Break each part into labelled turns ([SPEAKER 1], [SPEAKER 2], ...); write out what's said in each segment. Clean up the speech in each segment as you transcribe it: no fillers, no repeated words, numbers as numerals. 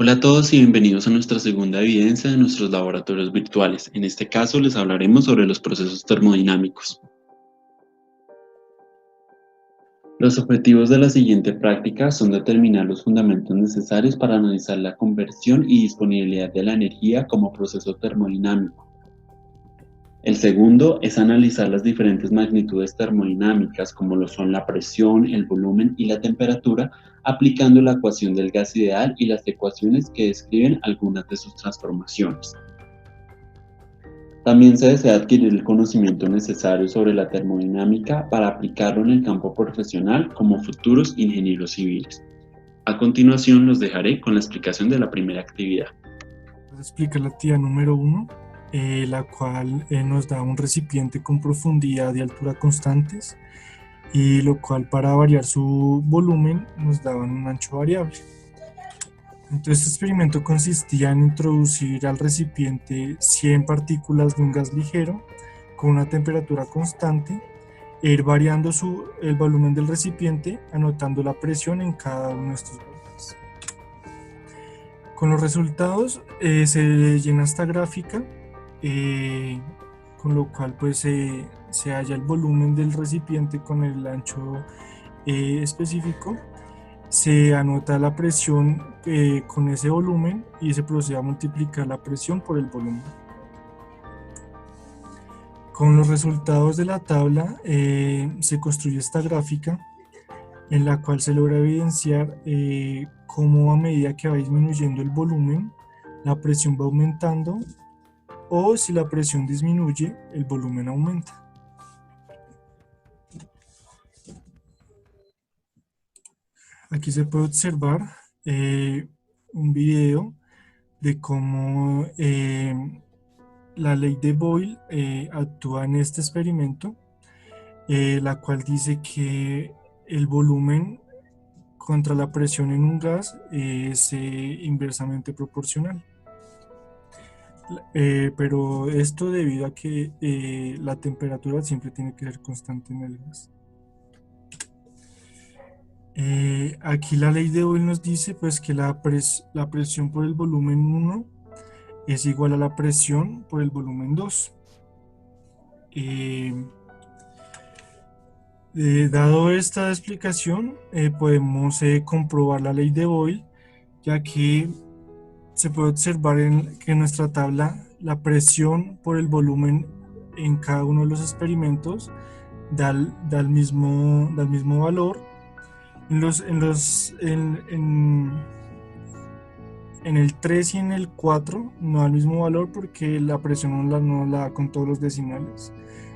[SPEAKER 1] Hola a todos y bienvenidos a nuestra segunda evidencia de nuestros laboratorios virtuales. En este caso les hablaremos sobre los procesos termodinámicos. Los objetivos de la siguiente práctica son determinar los fundamentos necesarios para analizar la conversión y disponibilidad de la energía como proceso termodinámico. El segundo es analizar las diferentes magnitudes termodinámicas como lo son la presión, el volumen y la temperatura, aplicando la ecuación del gas ideal y las ecuaciones que describen algunas de sus transformaciones. También se desea adquirir el conocimiento necesario sobre la termodinámica para aplicarlo en el campo profesional como futuros ingenieros civiles. A continuación los dejaré con la explicación de la primera actividad.
[SPEAKER 2] Explica la actividad número 1, la cual nos da un recipiente con profundidad y altura constantes, y lo cual para variar su volumen nos daban un ancho variable. Entonces, este experimento consistía en introducir al recipiente 100 partículas de un gas ligero con una temperatura constante e ir variando el volumen del recipiente, anotando la presión en cada uno de estos volúmenes. Con los resultados se llena esta gráfica, con lo cual pues se halla el volumen del recipiente con el ancho específico. Se anota la presión con ese volumen y se procede a multiplicar la presión por el volumen. Con los resultados de la tabla se construye esta gráfica en la cual se logra evidenciar cómo a medida que va disminuyendo el volumen, la presión va aumentando, o si la presión disminuye, el volumen aumenta. Aquí se puede observar un video de cómo la ley de Boyle actúa en este experimento, la cual dice que el volumen contra la presión en un gas es inversamente proporcional. Pero esto debido a que la temperatura siempre tiene que ser constante en el gas. Aquí la ley de Boyle nos dice pues que la presión por el volumen 1 es igual a la presión por el volumen 2. Dado esta explicación, podemos comprobar la ley de Boyle, ya que se puede observar que en nuestra tabla la presión por el volumen en cada uno de los experimentos da el mismo valor. En el 3 y en el 4 no da el mismo valor porque la presión no la da con todos los decimales,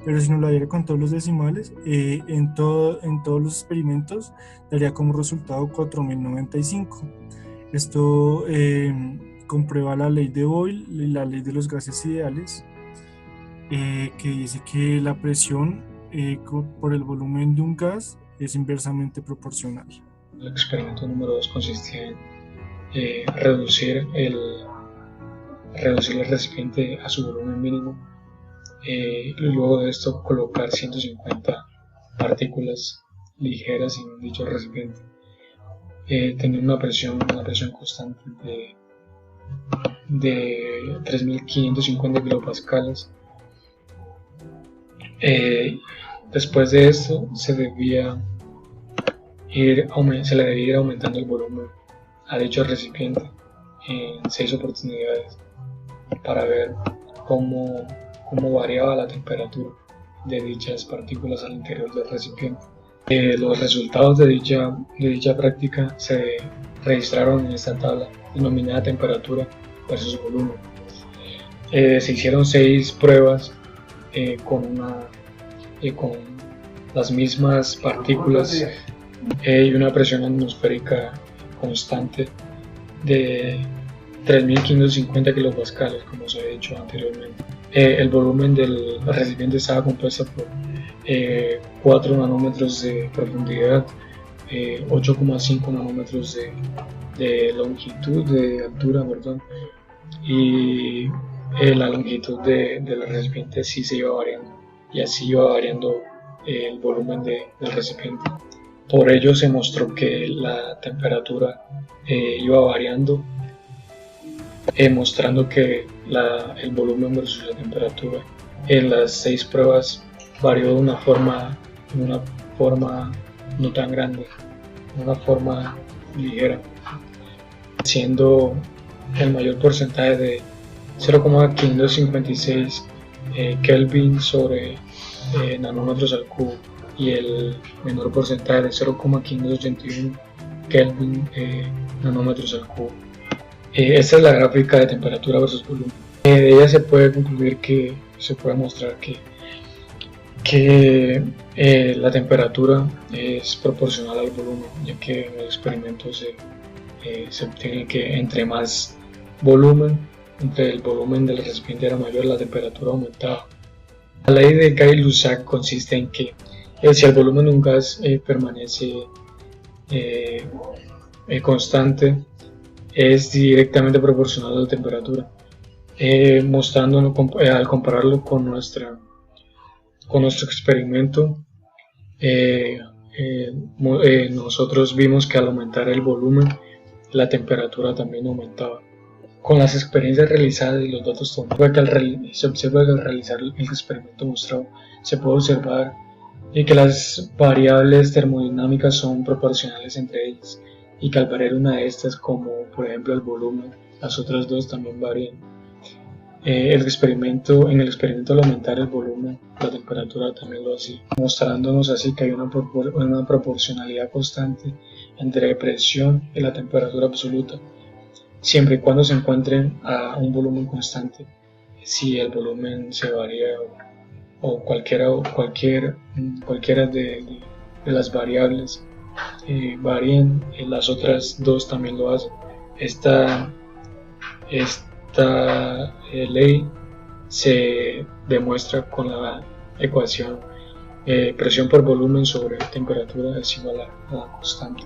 [SPEAKER 2] pero si no la diera con todos los decimales, en todos los experimentos daría como resultado 4095. Esto comprueba la ley de Boyle y la ley de los gases ideales, que dice que la presión por el volumen de un gas es inversamente proporcional.
[SPEAKER 3] El experimento número 2 consistía en reducir el recipiente a su volumen mínimo, y luego de esto colocar 150 partículas ligeras en dicho recipiente, tener una presión constante de 3550 kilopascales. Después de esto se le debía ir aumentando el volumen a dicho recipiente en 6 oportunidades para ver cómo variaba la temperatura de dichas partículas al interior del recipiente. Los resultados de dicha práctica se registraron en esta tabla denominada temperatura versus volumen. Se hicieron 6 pruebas con las mismas partículas y una presión atmosférica constante de 3550 kilopascales, como se ha dicho anteriormente. El volumen del recipiente estaba compuesto por 4 nanómetros de profundidad, 8,5 nanómetros de longitud, de altura, perdón, y la longitud del recipiente sí se iba variando, y así iba variando el volumen del recipiente. Por ello se mostró que la temperatura iba variando mostrando que el volumen versus la temperatura en las 6 pruebas varió de una forma no tan grande, de una forma ligera, siendo el mayor porcentaje de 0,556 Kelvin sobre nanómetros al cubo y el menor porcentaje de 0,581 Kelvin nanómetros al cubo. Esta es la gráfica de temperatura versus volumen. De ella se puede concluir se puede mostrar que la temperatura es proporcional al volumen, ya que en el experimento se obtiene que entre más volumen, entre el volumen del recipiente era mayor, la temperatura aumentaba. La ley de Gay-Lussac consiste en que si el volumen de un gas permanece constante, es directamente proporcional a la temperatura, mostrándolo al compararlo con nuestro experimento. Nosotros vimos que al aumentar el volumen, la temperatura también aumentaba. Con las experiencias realizadas y los datos tomados, se observa que al realizar el experimento mostrado, se puede observar que las variables termodinámicas son proporcionales entre ellas, y que al variar una de estas, como por ejemplo el volumen, las otras dos también varían. En el experimento al aumentar el volumen, la temperatura también lo hacía, mostrándonos así que hay una proporcionalidad constante entre presión y la temperatura absoluta, siempre y cuando se encuentren a un volumen constante. Si el volumen se varía o cualquiera de las variables varían, las otras dos también lo hacen. Esta ley se demuestra con la ecuación presión por volumen sobre temperatura es igual a la constante.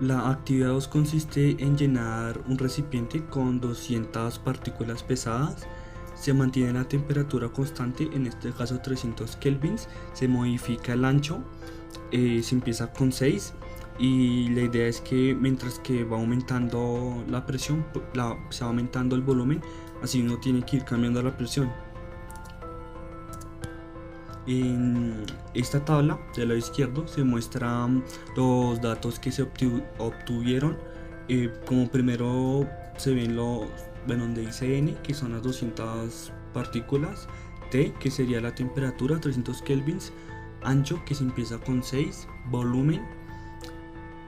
[SPEAKER 4] La actividad 2 consiste en llenar un recipiente con 200 partículas pesadas. Se mantiene la temperatura constante, en este caso 300 kelvins. Se modifica el ancho, se empieza con 6, y la idea es que mientras que va aumentando la presión, se va aumentando el volumen, así uno tiene que ir cambiando la presión. En esta tabla del lado izquierdo se muestran los datos que se obtuvieron. Como primero se ven donde dice N, que son las 200 partículas, T, que sería la temperatura, 300 kelvins, ancho, que se empieza con 6, volumen,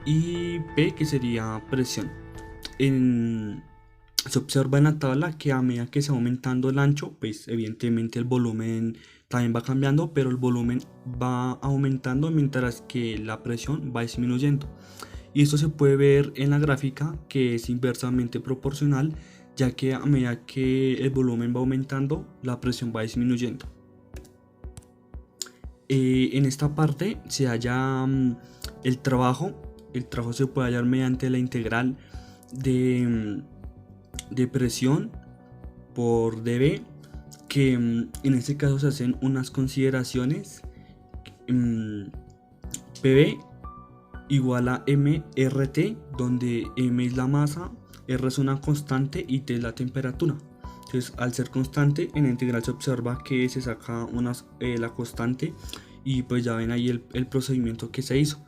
[SPEAKER 4] y P, que sería presión. Se observa en la tabla que a medida que se va aumentando el ancho, pues evidentemente el volumen también va cambiando, pero el volumen va aumentando mientras que la presión va disminuyendo. Y esto se puede ver en la gráfica, que es inversamente proporcional, ya que a medida que el volumen va aumentando, la presión va disminuyendo. En esta parte se halla el trabajo. El trabajo se puede hallar mediante la integral de presión por dB, que en este caso se hacen unas consideraciones. PV igual a mRT, donde m es la masa, R es una constante y T es la temperatura. Entonces, al ser constante, en la integral se observa que se saca la constante, y pues ya ven ahí el procedimiento que se hizo.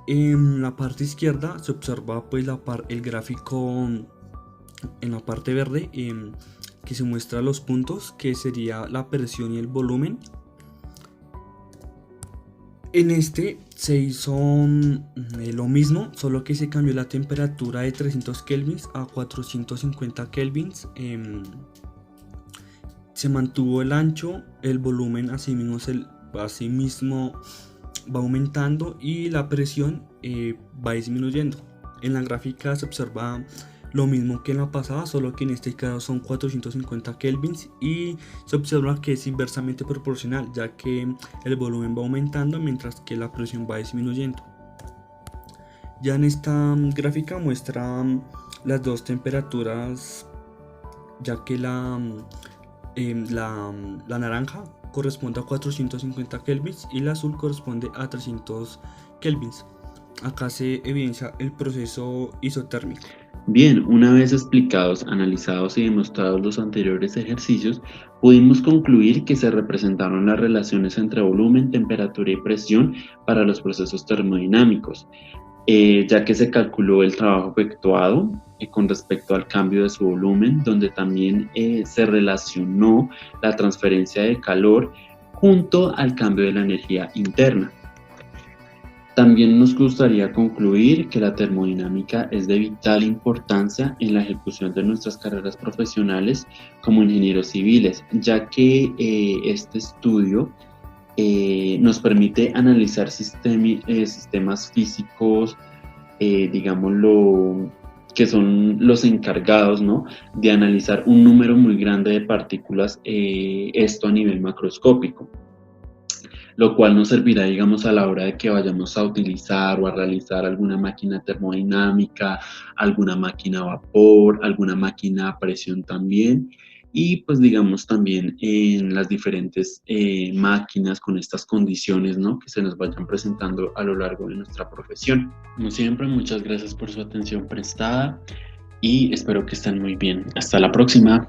[SPEAKER 4] En la parte izquierda se observa pues el gráfico en la parte verde, que se muestra los puntos, que sería la presión y el volumen. En este se hizo lo mismo, solo que se cambió la temperatura de 300 kelvins a 450 kelvins. Se mantuvo el ancho, el volumen asimismo va aumentando y la presión va disminuyendo. En la gráfica se observa lo mismo que en la pasada, solo que en este caso son 450 kelvins, y se observa que es inversamente proporcional, ya que el volumen va aumentando mientras que la presión va disminuyendo. Ya en esta gráfica muestra las dos temperaturas, ya que la naranja corresponde a 450 kelvins y la azul corresponde a 300 kelvins. Acá se evidencia el proceso isotérmico.
[SPEAKER 1] Bien, una vez explicados, analizados y demostrados los anteriores ejercicios, pudimos concluir que se representaron las relaciones entre volumen, temperatura y presión para los procesos termodinámicos, ya que se calculó el trabajo efectuado con respecto al cambio de su volumen, donde también se relacionó la transferencia de calor junto al cambio de la energía interna. También nos gustaría concluir que la termodinámica es de vital importancia en la ejecución de nuestras carreras profesionales como ingenieros civiles, ya que este estudio nos permite analizar sistemas físicos, digámoslo, que son los encargados, ¿no?, de analizar un número muy grande de partículas, esto a nivel macroscópico, lo cual nos servirá, digamos, a la hora de que vayamos a utilizar o a realizar alguna máquina termodinámica, alguna máquina a vapor, alguna máquina a presión también, y pues digamos también en las diferentes máquinas con estas condiciones, ¿no?, que se nos vayan presentando a lo largo de nuestra profesión. Como siempre, muchas gracias por su atención prestada y espero que estén muy bien. Hasta la próxima.